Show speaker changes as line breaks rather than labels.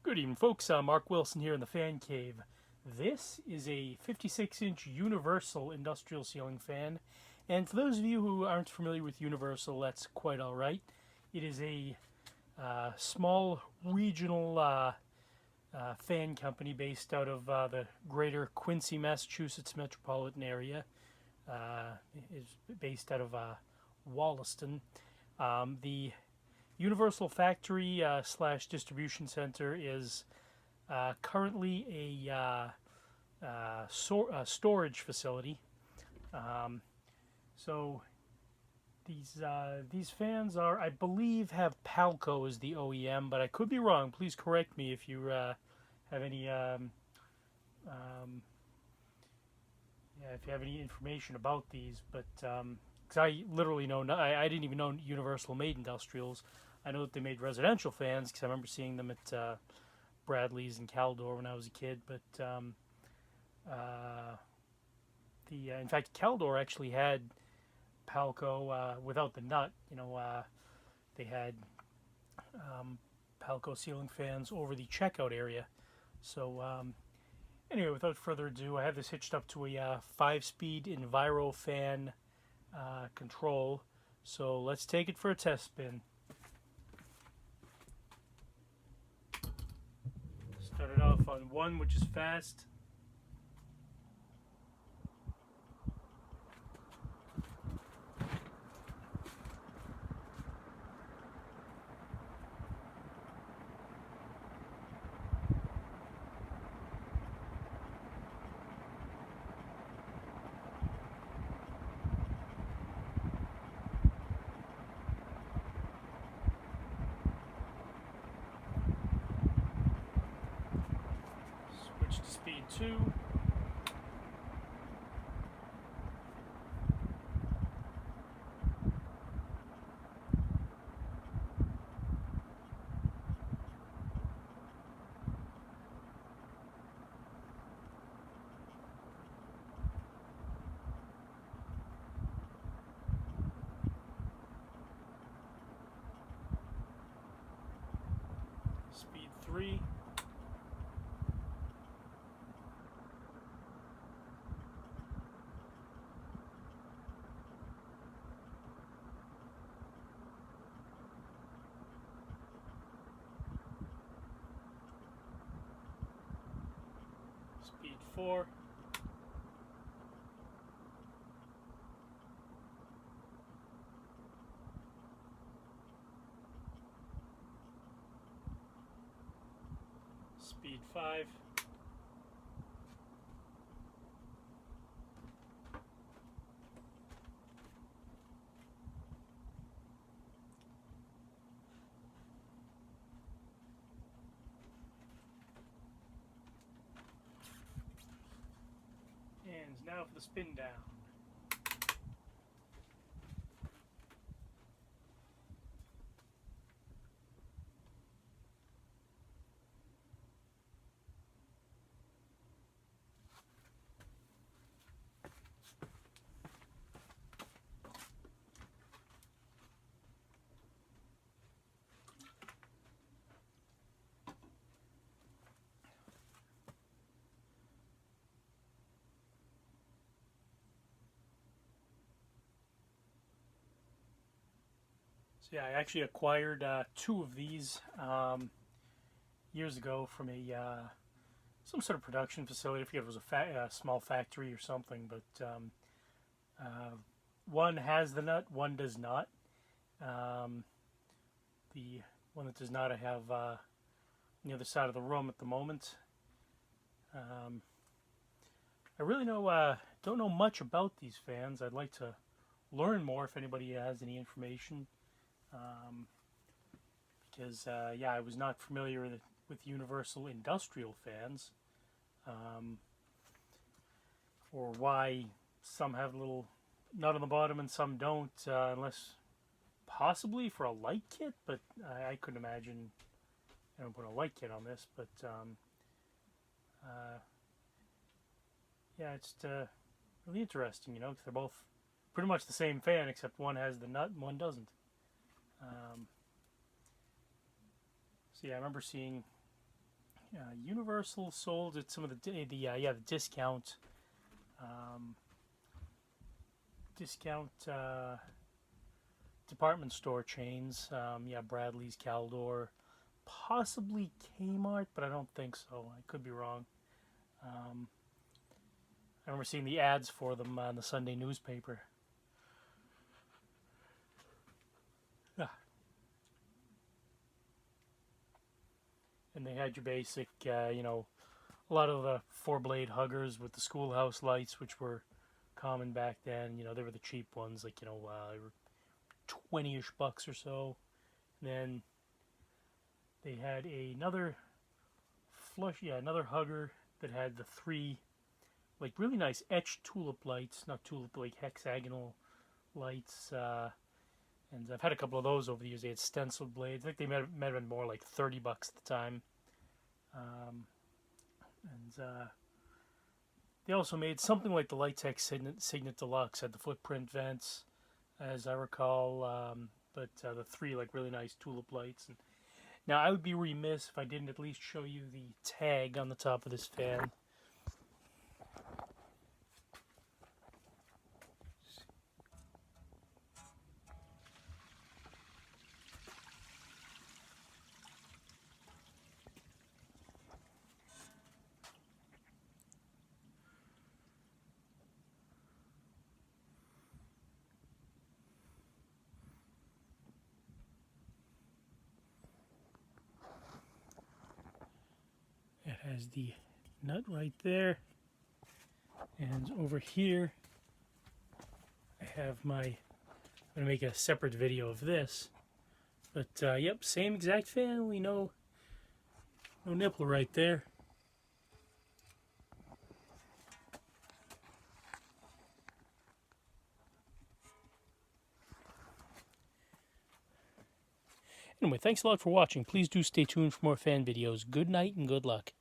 Good evening, folks. Mark Wilson here in the Fan Cave. This is a 56-inch universal industrial ceiling fan, and for those of you who aren't familiar with universal, that's quite all right. It is a small regional fan company based out of the greater Quincy, Massachusetts metropolitan area. Is based out of Wollaston. The Universal Factory slash Distribution Center is currently a storage facility. So these fans are, I believe, have Palco as the OEM, but I could be wrong. Please correct me if you have any if you have any information about these. But because I literally know, I didn't even know Universal made industrials. I know that they made residential fans because I remember seeing them at Bradley's and Caldor when I was a kid. But in fact, Caldor actually had Palco without the nut. They had Palco ceiling fans over the checkout area. So anyway, without further ado, I have this hitched up to a 5-speed Enviro fan control. So let's take it for a test spin. Started off on 1, which is fast. Switch to speed 2. Speed 3. Speed 4. Speed 5. And now for the spin down. So yeah, I actually acquired 2 of these years ago from a some sort of production facility. I forget if it was a small factory or something, but one has the nut, one does not. The one that does not, I have on the other side of the room at the moment. I really don't know much about these fans. I'd like to learn more if anybody has any information. Because yeah, I was not familiar with universal industrial fans, or why some have a little nut on the bottom and some don't, unless possibly for a light kit, but I couldn't imagine put a light kit on this. But yeah, it's really interesting, because they're both pretty much the same fan, except one has the nut and one doesn't. So yeah, I remember seeing Universal sold at some of the discount um, department store chains. Bradley's, Caldor, possibly Kmart, but I don't think so. I could be wrong. I remember seeing the ads for them on the Sunday newspaper. And they had your basic, a lot of the 4-blade huggers with the schoolhouse lights, which were common back then. They were the cheap ones, like, they were 20-ish bucks or so. And then they had another another hugger that had the 3, like, really nice etched tulip lights, not tulip, like hexagonal lights. And I've had a couple of those over the years. They had stenciled blades. I think they might have been more like 30 bucks at the time. They also made something like the Lighttech Signet Deluxe, had the footprint vents, as I recall, but the 3 like really nice tulip lights. And now I would be remiss if I didn't at least show you the tag on the top of this fan. It has the nut right there, and over here I have I'm going to make a separate video of this, but yep, same exact fan, only no nipple right there. Anyway, thanks a lot for watching. Please do stay tuned for more fan videos. Good night and good luck.